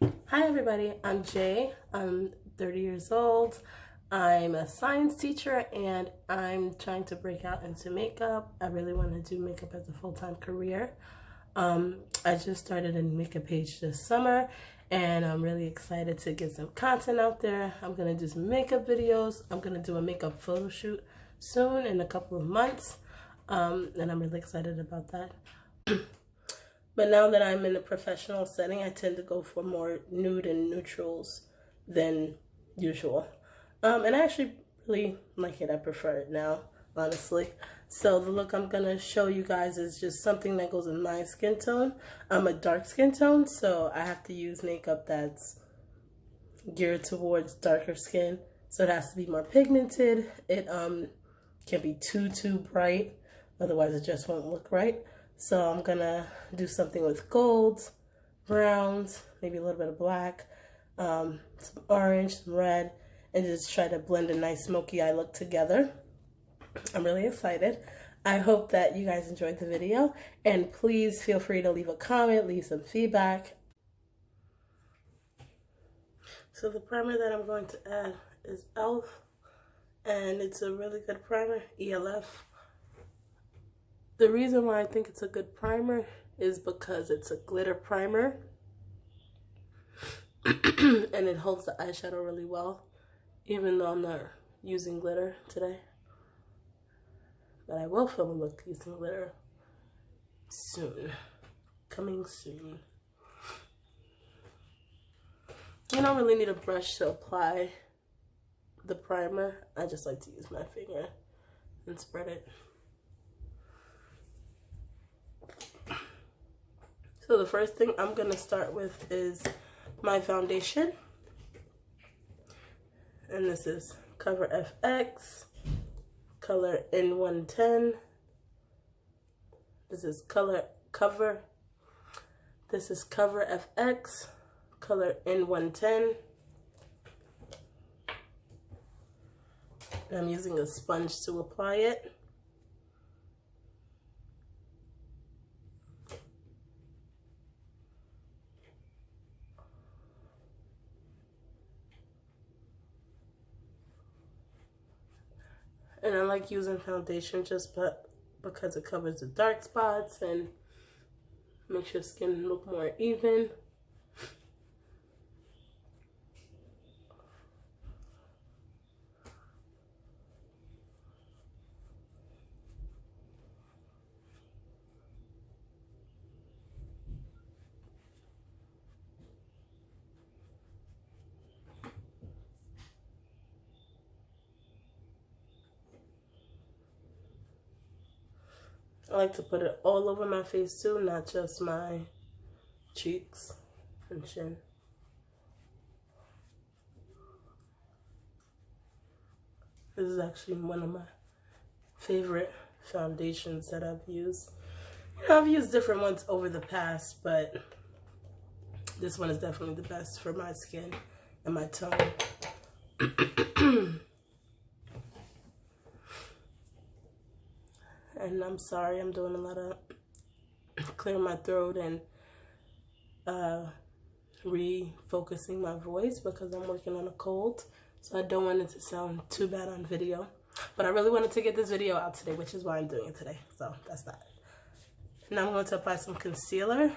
Hi everybody, I'm Jay. I'm 30 years old. I'm a science teacher and I'm trying to break out into makeup. I really want to do makeup as a full-time career. I just started a makeup page this summer and I'm really excited to get some content out there. I'm going to do some makeup videos. I'm going to do a makeup photo shoot soon in a couple of months, and I'm really excited about that. But now that I'm in a professional setting, I tend to go for more nude and neutrals than usual. And I actually really like it. I prefer it now, honestly. So the look I'm going to show you guys is just something that goes in my skin tone. I'm a dark skin tone, so I have to use makeup that's geared towards darker skin. So it has to be more pigmented. It can't be too bright, otherwise it just won't look right. So I'm gonna do something with golds, browns, maybe a little bit of black, some orange, some red, and just try to blend a nice smoky eye look together. I'm really excited. I hope that you guys enjoyed the video, and please feel free to leave a comment, leave some feedback. So the primer that I'm going to add is e.l.f. and it's a really good primer, ELF. The reason why I think it's a good primer is because it's a glitter primer and it holds the eyeshadow really well, even though I'm not using glitter today. But I will film a look using glitter soon. Coming soon. You don't really need a brush to apply the primer. I just like to use my finger and spread it. So the first thing I'm going to start with is my foundation. And this is Cover FX, color N110. This is Cover FX, color N110. And I'm using a sponge to apply it. And I like using foundation just because it covers the dark spots and makes your skin look more even. I like to put it all over my face too, not just my cheeks and chin. This is actually one of my favorite foundations that I've used. You know, I've used different ones over the past, but this one is definitely the best for my skin and my tone. And I'm sorry, I'm doing a lot of clearing my throat and refocusing my voice because I'm working on a cold. So I don't want it to sound too bad on video. But I really wanted to get this video out today, which is why I'm doing it today. So that's that. Now I'm going to apply some concealer.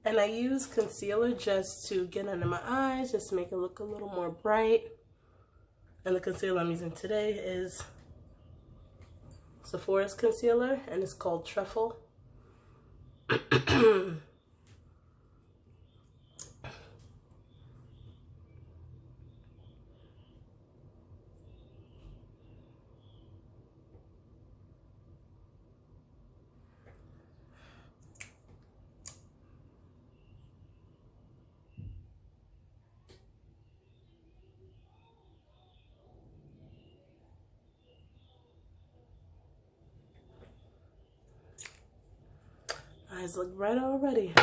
And I use concealer just to get under my eyes, just to make it look a little more bright. And the concealer I'm using today is Sephora's concealer, and it's called Truffle. Eyes look bright already.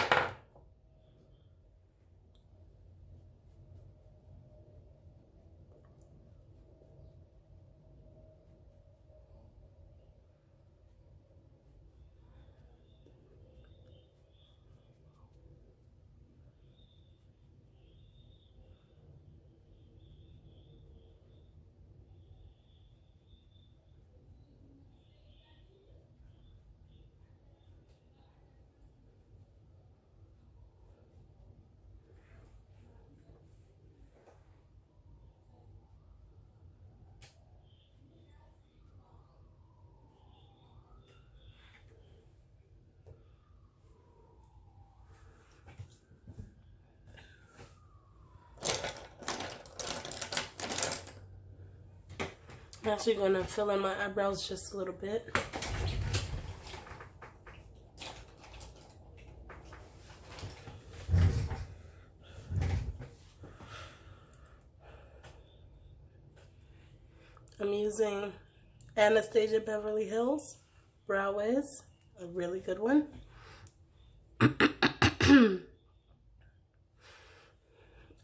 I'm actually going to fill in my eyebrows just a little bit. I'm using Anastasia Beverly Hills Brow Wiz, a really good one.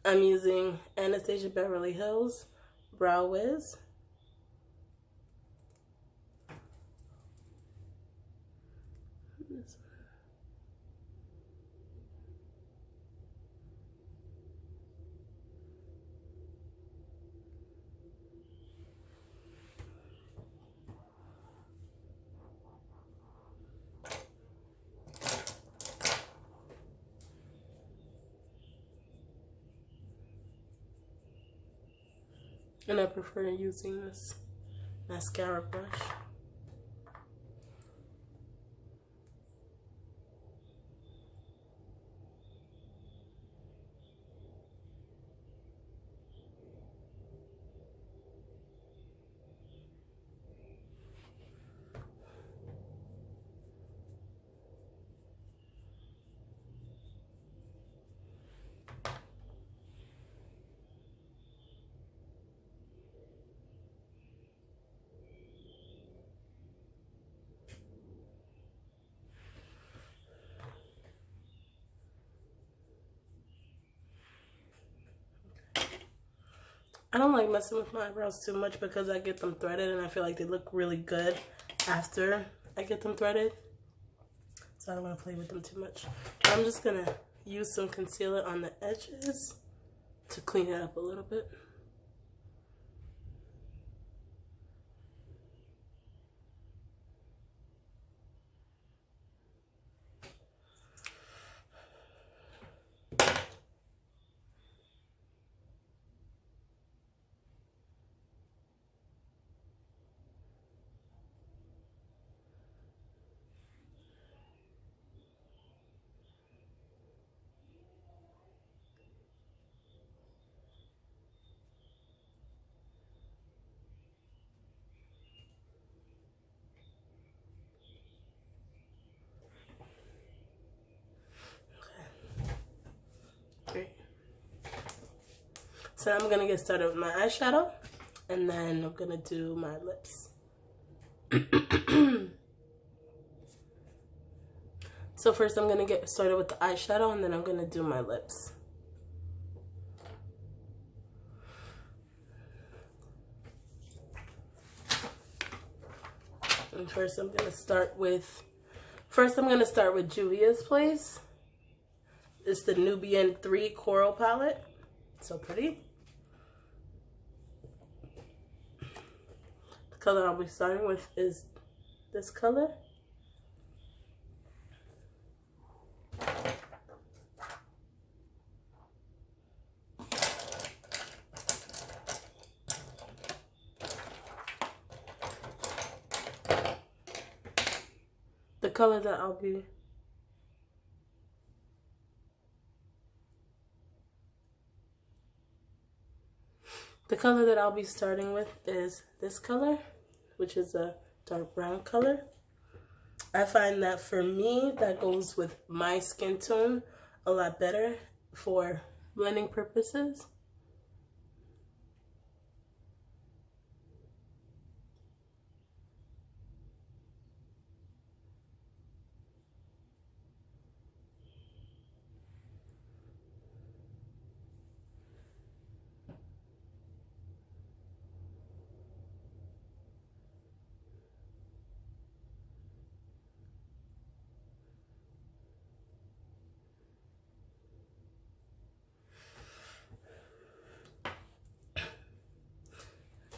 I'm using Anastasia Beverly Hills Brow Wiz. And I prefer using this mascara brush. I don't like messing with my eyebrows too much because I get them threaded and I feel like they look really good after I get them threaded. So I don't want to play with them too much. But I'm just going to use some concealer on the edges to clean it up a little bit. Great. So I'm going to get started with my eyeshadow and then I'm going to do my lips. So first I'm going to get started with the eyeshadow and then I'm going to do my lips. And first I'm going to start with Juvia's Place. It's the Nubian 3 Coral Palette. So pretty. The color I'll be starting with is this color. The color that I'll be starting with is this color, which is a dark brown color. I find that for me, that goes with my skin tone a lot better for blending purposes.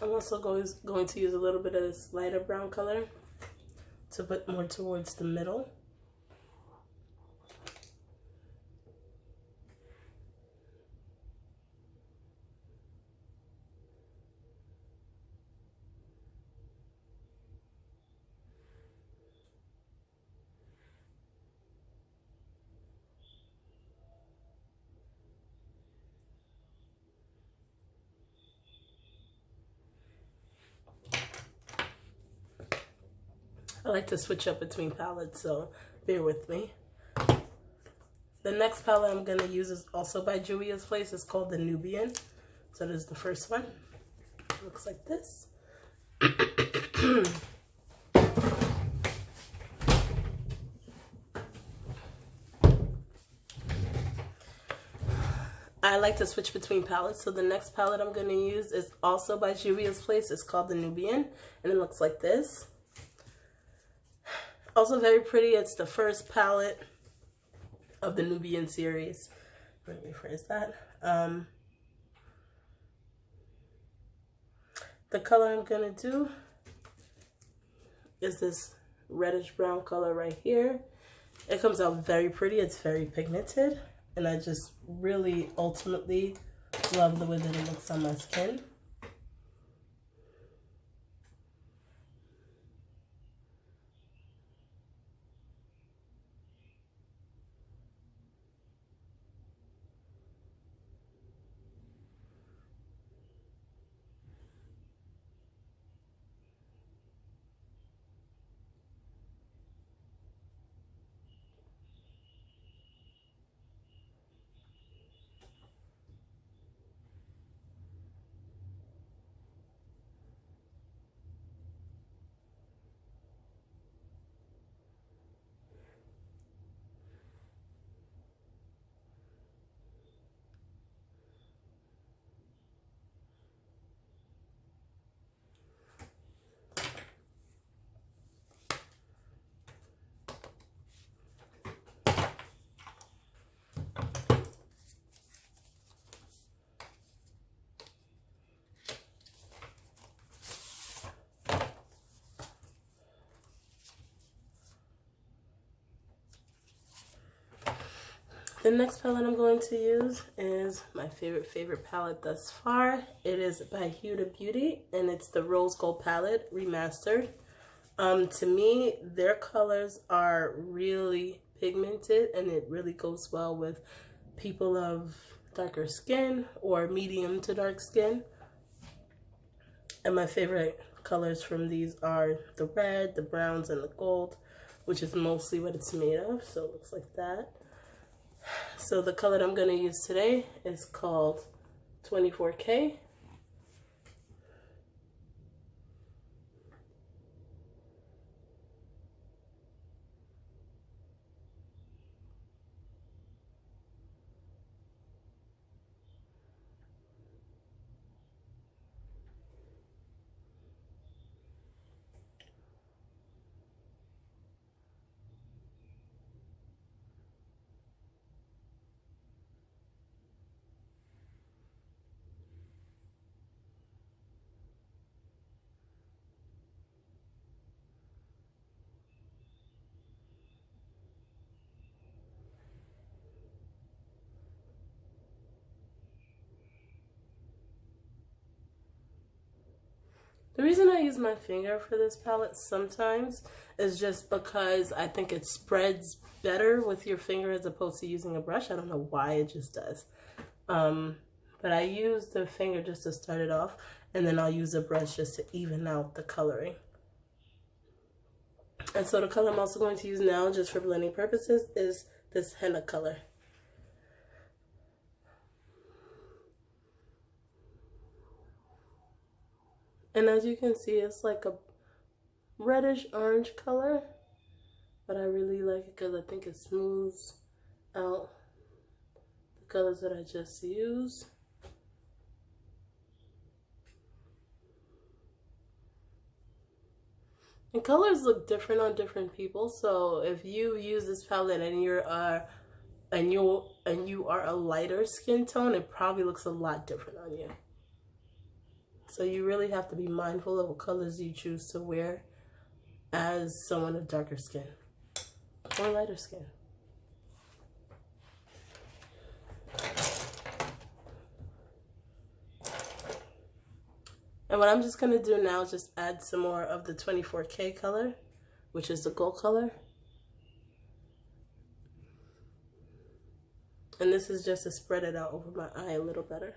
I'm also going to use a little bit of this lighter brown color to put more towards the middle. like to switch up between palettes, so bear with me. The next palette I'm going to use is also by Juvia's Place. It's called the Nubian. So this is the first one. It looks like this. I like to switch between palettes, so the next palette I'm going to use is also by Juvia's Place. It's called the Nubian, and it looks like this. Also very pretty. It's the first palette of the Nubian series. Let me rephrase that. The color I'm going to do is this reddish brown color right here. It comes out very pretty. It's very pigmented. And I just really ultimately love the way that it looks on my skin. The next palette I'm going to use is my favorite palette thus far. It is by HudaBeauty, and it's the Rose Gold palette, Remastered. To me, their colors are really pigmented, and it really goes well with people of darker skin or medium to dark skin. And my favorite colors from these are the red, the browns, and the gold, which is mostly what it's made of. So it looks like that. So the color I'm going to use today is called 24K. The reason I use my finger for this palette sometimes is just because I think it spreads better with your finger as opposed to using a brush. I don't know why, it just does. But I use the finger just to start it off, and then I'll use a brush just to even out the coloring. And so the color I'm also going to use now, just for blending purposes, is this henna color. And as you can see, it's like a reddish orange color, but I really like it because I think it smooths out the colors that I just used. And colors look different on different people, so if you use this palette and you are a lighter skin tone, it probably looks a lot different on you. So you really have to be mindful of what colors you choose to wear as someone of darker skin or lighter skin. And what I'm just going to do now is just add some more of the 24K color, which is the gold color. And this is just to spread it out over my eye a little better.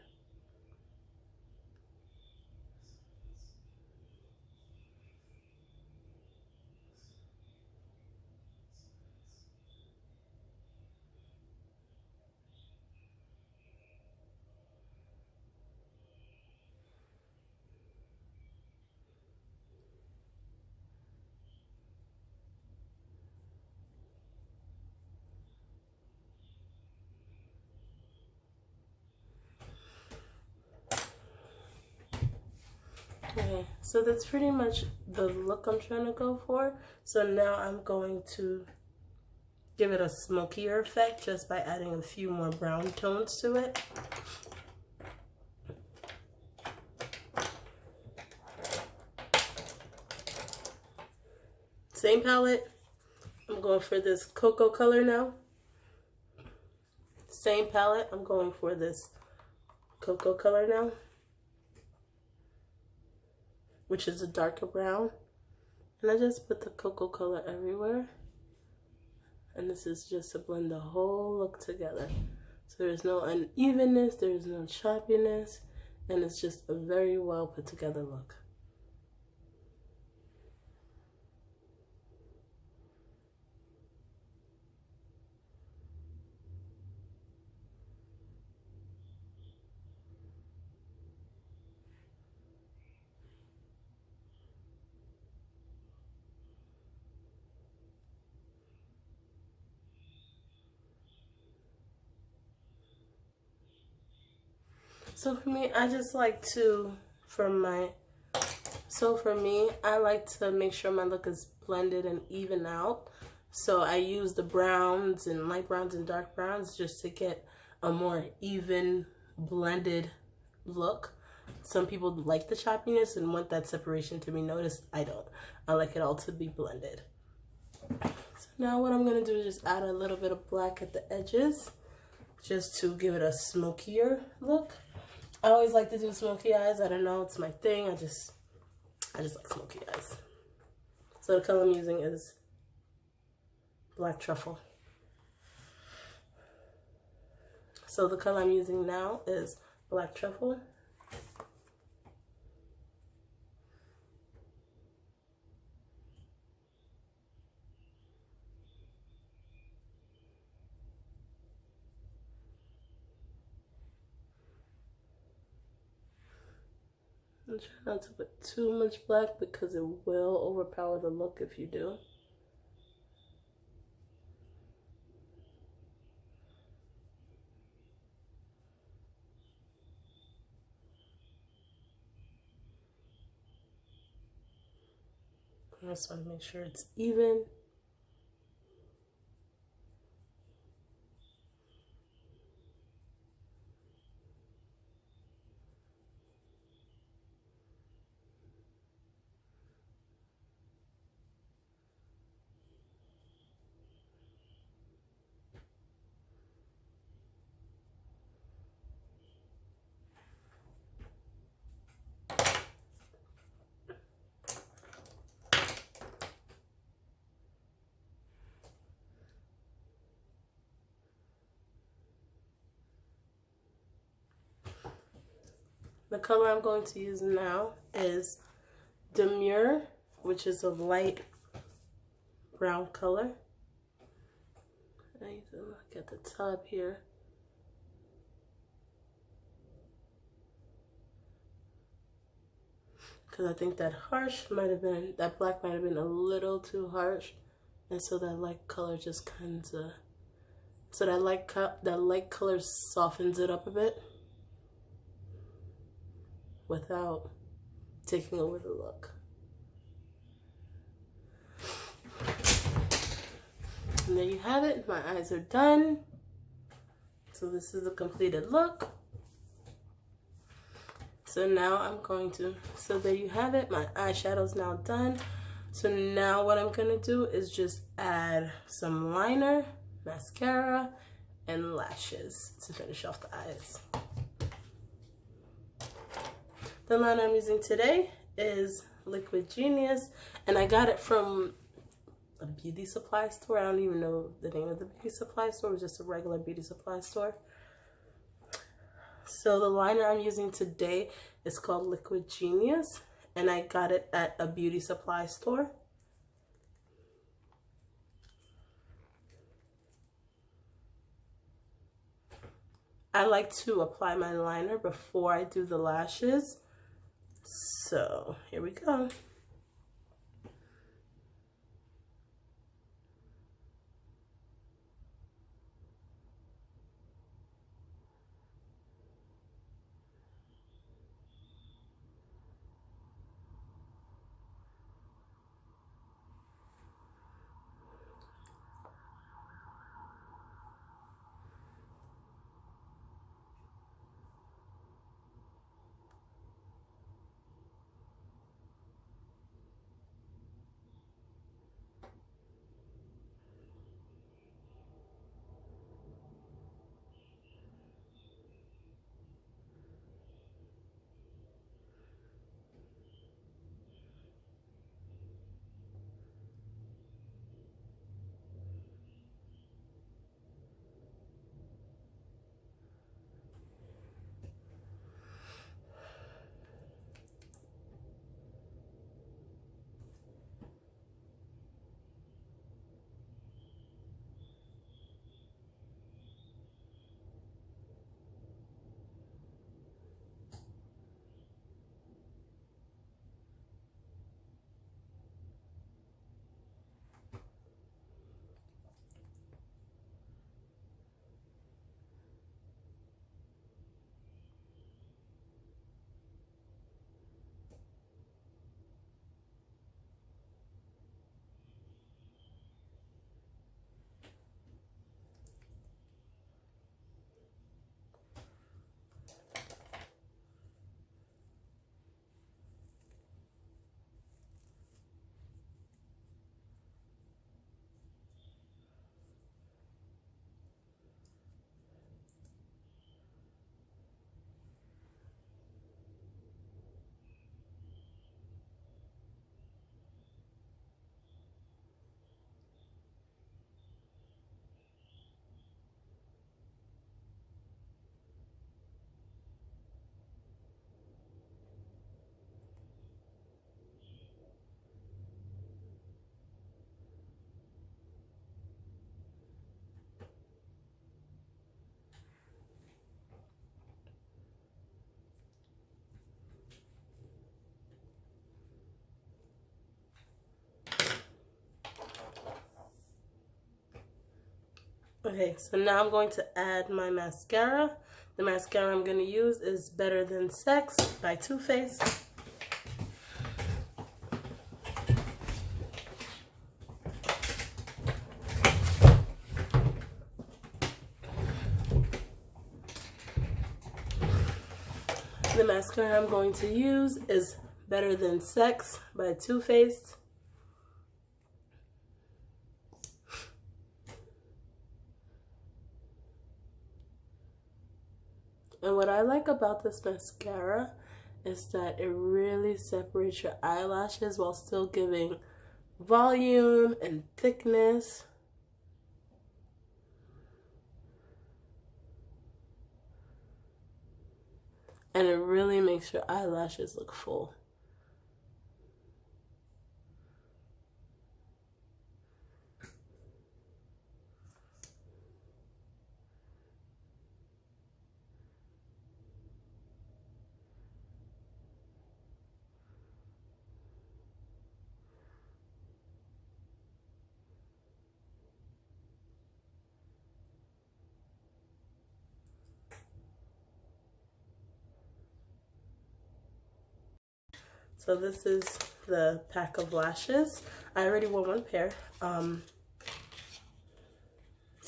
Okay, so that's pretty much the look I'm trying to go for. So now I'm going to give it a smokier effect just by adding a few more brown tones to it. Same palette. I'm going for this cocoa color now. Same palette. I'm going for this cocoa color now, which is a darker brown. And I just put the cocoa color everywhere. And this is just to blend the whole look together. So there's no unevenness, there's no choppiness, and it's just a very well put together look. So for me, I just like to, for me, I like to make sure my look is blended and even out. So I use the browns and light browns and dark browns just to get a more even blended look. Some people like the choppiness and want that separation to be noticed. I don't. I like it all to be blended. So now what I'm going to do is just add a little bit of black at the edges just to give it a smokier look. I always like to do smoky eyes. I don't know, it's my thing. I just like smoky eyes. So the color I'm using is Black Truffle. So the color I'm using now is Black Truffle. And try not to put too much black because it will overpower the look if you do. I just want to make sure it's even. The color I'm going to use now is Demure, which is a light brown color. I need to look at the top here. Because I think that that black might have been a little too harsh. And so that light color just kind of, so that light color softens it up a bit without taking over the look. And there you have it. My eyes are done. So this is a completed look. So now I'm going to, so there you have it. My eyeshadow's now done. So now what I'm going to do is just add some liner, mascara, and lashes to finish off the eyes. The liner I'm using today is Liquid Genius, and I got it from a beauty supply store. I don't even know the name of the beauty supply store. It was just a regular beauty supply store. So the liner I'm using today is called Liquid Genius, and I got it at a beauty supply store. I like to apply my liner before I do the lashes. So here we go. Okay, so now I'm going to add my mascara. The mascara I'm going to use is Better Than Sex by Too Faced. The mascara I'm going to use is Better Than Sex by Too Faced. And what I like about this mascara is that it really separates your eyelashes while still giving volume and thickness. And it really makes your eyelashes look full. So this is the pack of lashes. I already wore one pair, so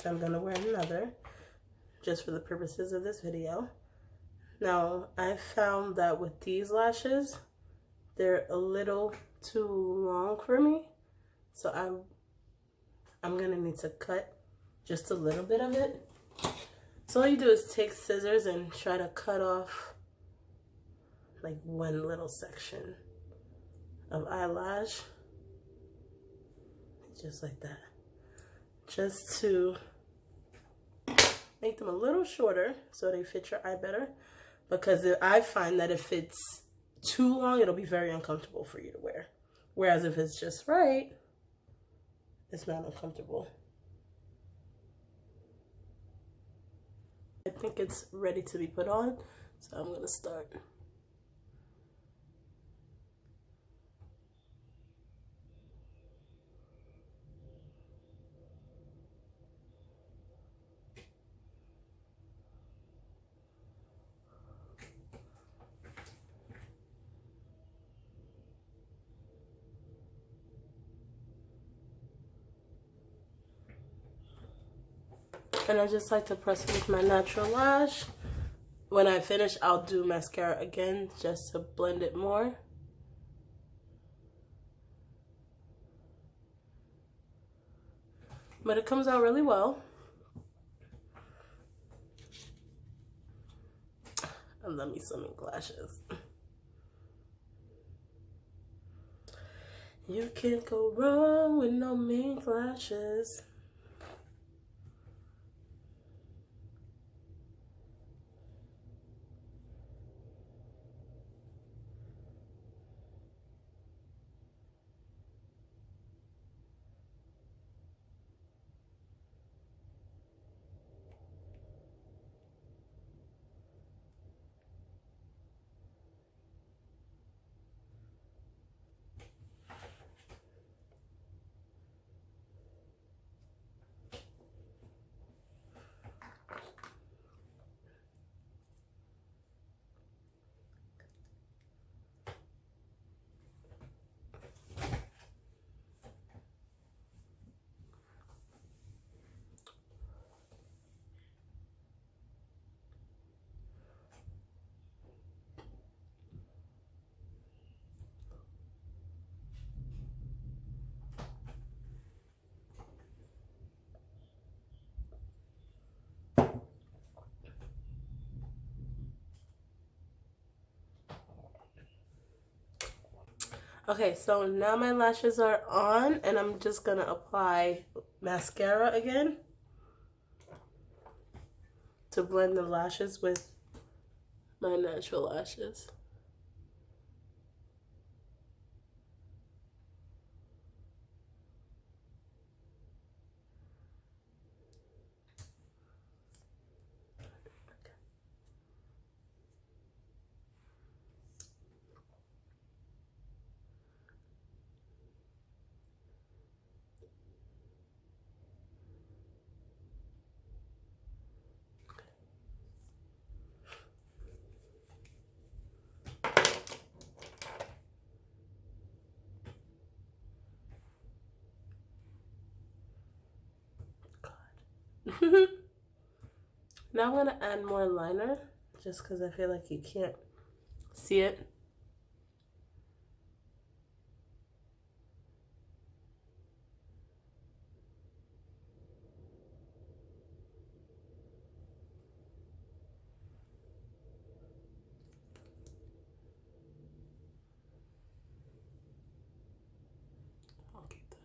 I'm gonna wear another just for the purposes of this video. Now, I found that with these lashes, they're a little too long for me, so I'm gonna need to cut just a little bit of it. So all you do is take scissors and try to cut off like one little section of eyelash, just like that, just to make them a little shorter so they fit your eye better, because I find that if it's too long, it'll be very uncomfortable for you to wear, whereas if it's just right, it's not uncomfortable. I think it's ready to be put on, so I'm gonna start. And I just like to press it with my natural lash. When I finish, I'll do mascara again just to blend it more. But it comes out really well. I love me some Mink lashes. You can't go wrong with no Mink lashes. Okay, so now my lashes are on, and I'm just gonna apply mascara again to blend the lashes with my natural lashes. Now I'm going to add more liner just because I feel like you can't see it. I'll keep that.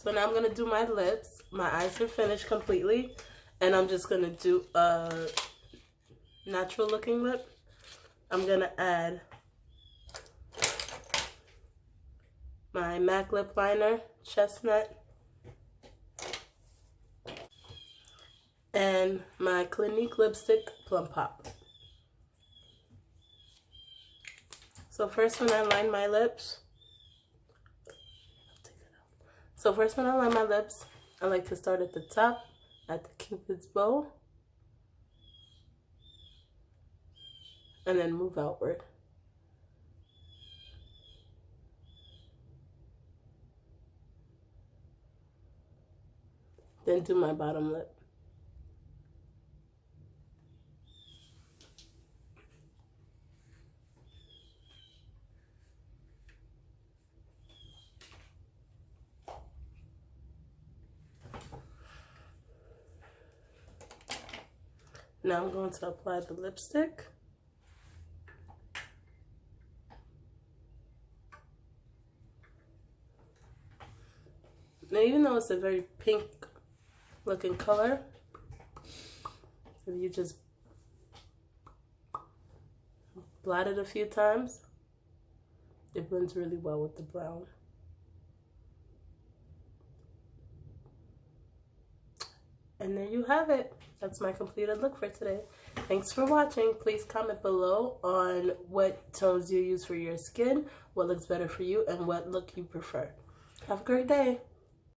So now I'm going to do my lips. My eyes are finished completely. And I'm just going to do a natural looking lip. I'm going to add my MAC lip liner, Chestnut. And my Clinique lipstick, Plum Pop. So first when I line my lips, I like to start at the top, at the Cupid's bow, and then move outward. Then do my bottom lip. Now I'm going to apply the lipstick. Now even though it's a very pink looking color, if you just blot it a few times, it blends really well with the brown. And there you have it. That's my completed look for today. Thanks for watching. Please comment below on what tones you use for your skin, what looks better for you, and what look you prefer. Have a great day.